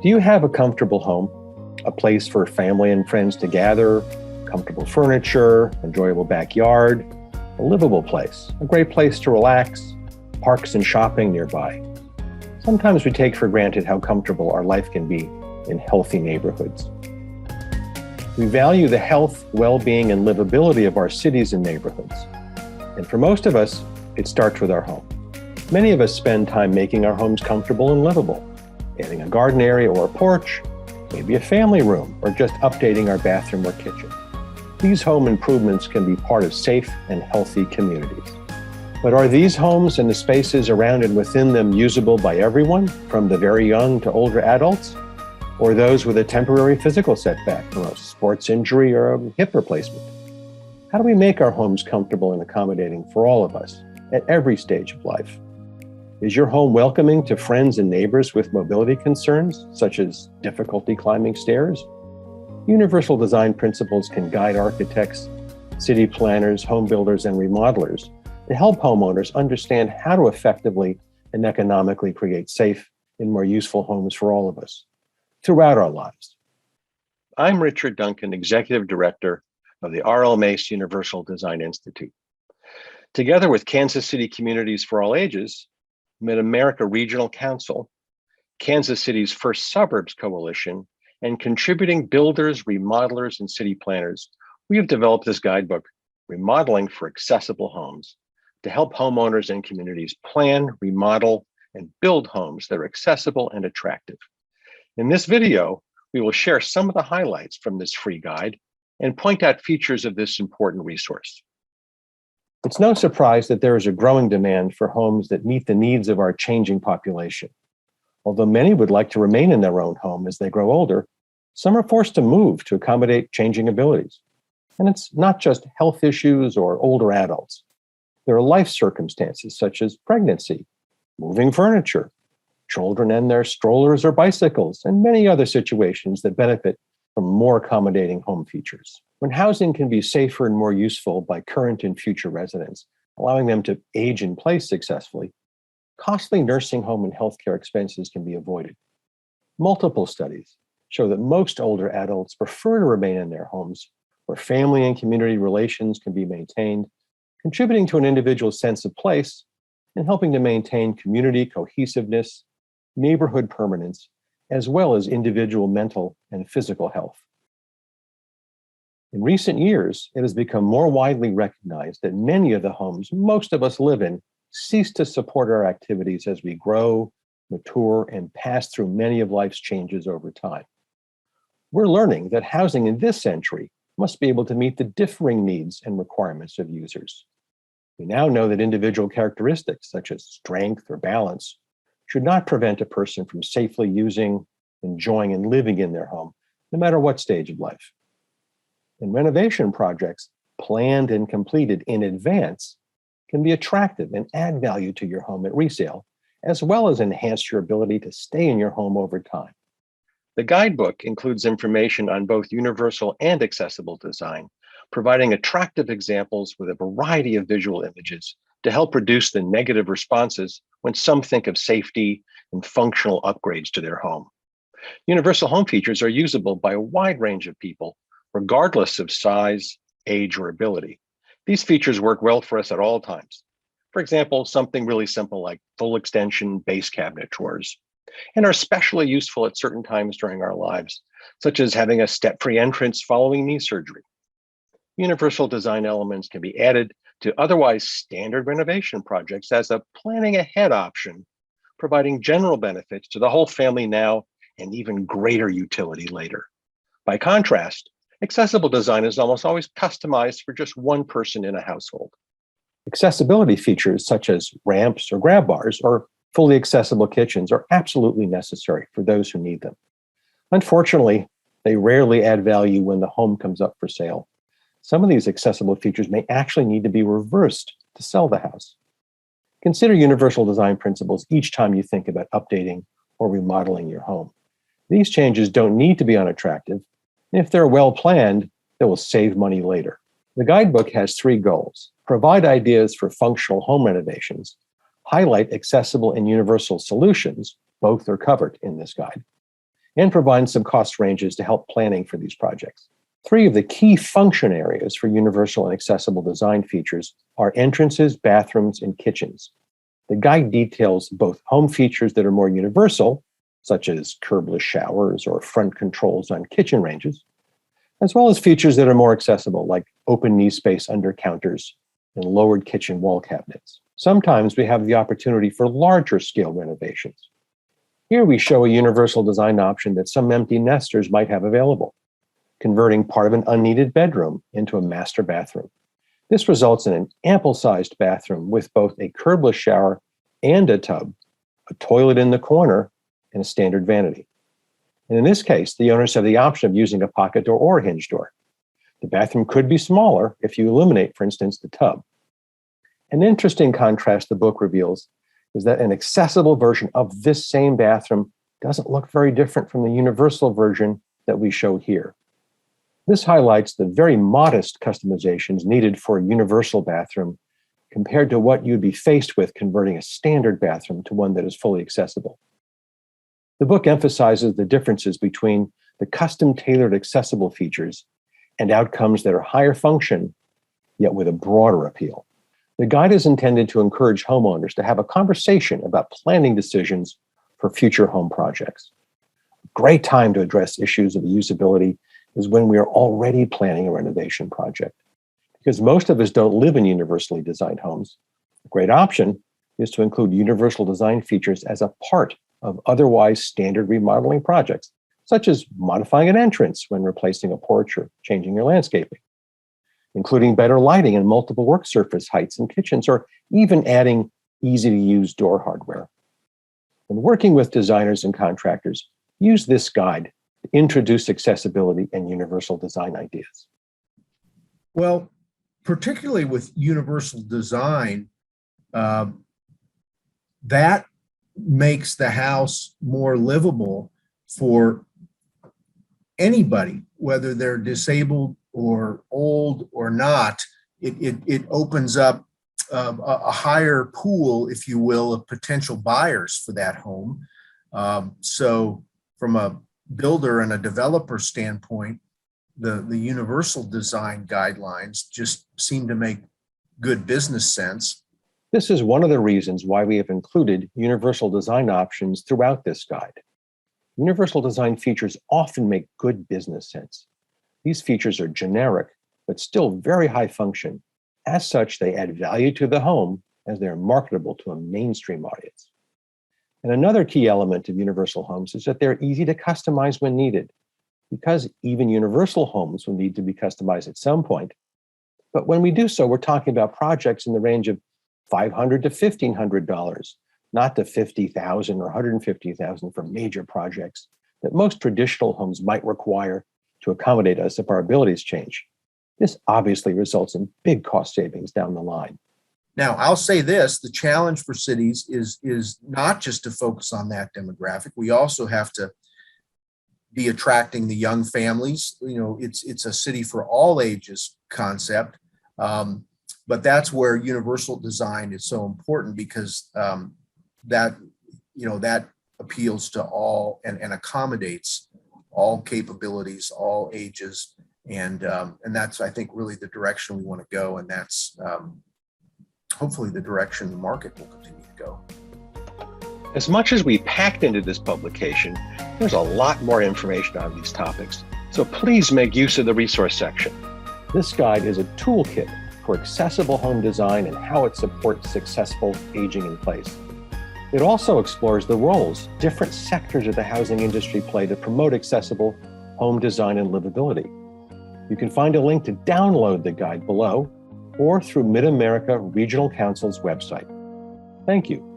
Do you have a comfortable home? A place for family and friends to gather, comfortable furniture, enjoyable backyard, a livable place, a great place to relax, parks and shopping nearby. Sometimes we take for granted how comfortable our life can be in healthy neighborhoods. We value the health, well-being, and livability of our cities and neighborhoods. And for most of us, it starts with our home. Many of us spend time making our homes comfortable and livable, adding a garden area or a porch, maybe a family room, or just updating our bathroom or kitchen. These home improvements can be part of safe and healthy communities. But are these homes and the spaces around and within them usable by everyone, from the very young to older adults, or those with a temporary physical setback from a sports injury or a hip replacement? How do we make our homes comfortable and accommodating for all of us at every stage of life? Is your home welcoming to friends and neighbors with mobility concerns, such as difficulty climbing stairs? Universal design principles can guide architects, city planners, home builders, and remodelers to help homeowners understand how to effectively and economically create safe and more useful homes for all of us throughout our lives. I'm Richard Duncan, Executive Director of the R.L. Mace Universal Design Institute. Together with Kansas City Communities for All Ages, Mid-America Regional Council, Kansas City's First Suburbs Coalition, and contributing builders, remodelers, and city planners, we have developed this guidebook, Remodeling for Accessible Homes, to help homeowners and communities plan, remodel, and build homes that are accessible and attractive. In this video, we will share some of the highlights from this free guide and point out features of this important resource. It's no surprise that there is a growing demand for homes that meet the needs of our changing population. Although many would like to remain in their own home as they grow older, some are forced to move to accommodate changing abilities. And it's not just health issues or older adults. There are life circumstances such as pregnancy, moving furniture, children and their strollers or bicycles, and many other situations that benefit from more accommodating home features. When housing can be safer and more useful by current and future residents, allowing them to age in place successfully, costly nursing home and healthcare expenses can be avoided. Multiple studies show that most older adults prefer to remain in their homes where family and community relations can be maintained, contributing to an individual's sense of place and helping to maintain community cohesiveness, neighborhood permanence, as well as individual mental and physical health. In recent years, it has become more widely recognized that many of the homes most of us live in cease to support our activities as we grow, mature, and pass through many of life's changes over time. We're learning that housing in this century must be able to meet the differing needs and requirements of users. We now know that individual characteristics such as strength or balance should not prevent a person from safely using, enjoying, and living in their home, no matter what stage of life. And renovation projects planned and completed in advance can be attractive and add value to your home at resale, as well as enhance your ability to stay in your home over time. The guidebook includes information on both universal and accessible design, providing attractive examples with a variety of visual images to help reduce the negative responses when some think of safety and functional upgrades to their home. Universal home features are usable by a wide range of people, regardless of size, age, or ability. These features work well for us at all times. For example, something really simple like full extension base cabinet drawers, and are especially useful at certain times during our lives, such as having a step-free entrance following knee surgery. Universal design elements can be added to otherwise standard renovation projects as a planning ahead option, providing general benefits to the whole family now and even greater utility later. By contrast, accessible design is almost always customized for just one person in a household. Accessibility features such as ramps or grab bars or fully accessible kitchens are absolutely necessary for those who need them. Unfortunately, they rarely add value when the home comes up for sale. Some of these accessible features may actually need to be reversed to sell the house. Consider universal design principles each time you think about updating or remodeling your home. These changes don't need to be unattractive, and if they're well planned, they will save money later. The guidebook has 3 goals: provide ideas for functional home renovations, highlight accessible and universal solutions, both are covered in this guide, and provides some cost ranges to help planning for these projects. Three of the key function areas for universal and accessible design features are entrances, bathrooms, and kitchens. The guide details both home features that are more universal, such as curbless showers or front controls on kitchen ranges, as well as features that are more accessible, like open knee space under counters and lowered kitchen wall cabinets. Sometimes we have the opportunity for larger scale renovations. Here we show a universal design option that some empty nesters might have available, converting part of an unneeded bedroom into a master bathroom. This results in an ample-sized bathroom with both a curbless shower and a tub, a toilet in the corner, and a standard vanity. And in this case, the owners have the option of using a pocket door or a hinge door. The bathroom could be smaller if you eliminate, for instance, the tub. An interesting contrast the book reveals is that an accessible version of this same bathroom doesn't look very different from the universal version that we show here. This highlights the very modest customizations needed for a universal bathroom compared to what you'd be faced with converting a standard bathroom to one that is fully accessible. The book emphasizes the differences between the custom-tailored accessible features and outcomes that are higher function, yet with a broader appeal. The guide is intended to encourage homeowners to have a conversation about planning decisions for future home projects. A great time to address issues of usability is when we are already planning a renovation project. Because most of us don't live in universally designed homes, a great option is to include universal design features as a part of otherwise standard remodeling projects, such as modifying an entrance when replacing a porch or changing your landscaping, including better lighting and multiple work surface heights in kitchens, or even adding easy-to-use door hardware. When working with designers and contractors, use this guide to introduce accessibility and universal design ideas. Well, particularly with universal design, that makes the house more livable for anybody, whether they're disabled or old or not. It opens up a higher pool, if you will, of potential buyers for that home. So from a builder and a developer standpoint, the universal design guidelines just seem to make good business sense. This is one of the reasons why we have included universal design options throughout this guide. Universal design features often make good business sense. These features are generic, but still very high function. As such, they add value to the home as they're marketable to a mainstream audience. And another key element of universal homes is that they're easy to customize when needed, because even universal homes will need to be customized at some point. But when we do so, we're talking about projects in the range of $500 to $1,500, not the $50,000 or $150,000 for major projects that most traditional homes might require to accommodate us if our abilities change. This obviously results in big cost savings down the line. Now, I'll say this, the challenge for cities is not just to focus on that demographic. We also have to be attracting the young families. You know, it's a city for all ages concept. But that's where universal design is so important, because that appeals to all and accommodates all capabilities, all ages, and that's, I think, really the direction we want to go, and that's hopefully the direction the market will continue to go. As much as we packed into this publication, there's a lot more information on these topics, so please make use of the resource section. This guide is a toolkit for accessible home design and how it supports successful aging in place. It also explores the roles different sectors of the housing industry play to promote accessible home design and livability. You can find a link to download the guide below or through Mid-America Regional Council's website. Thank you.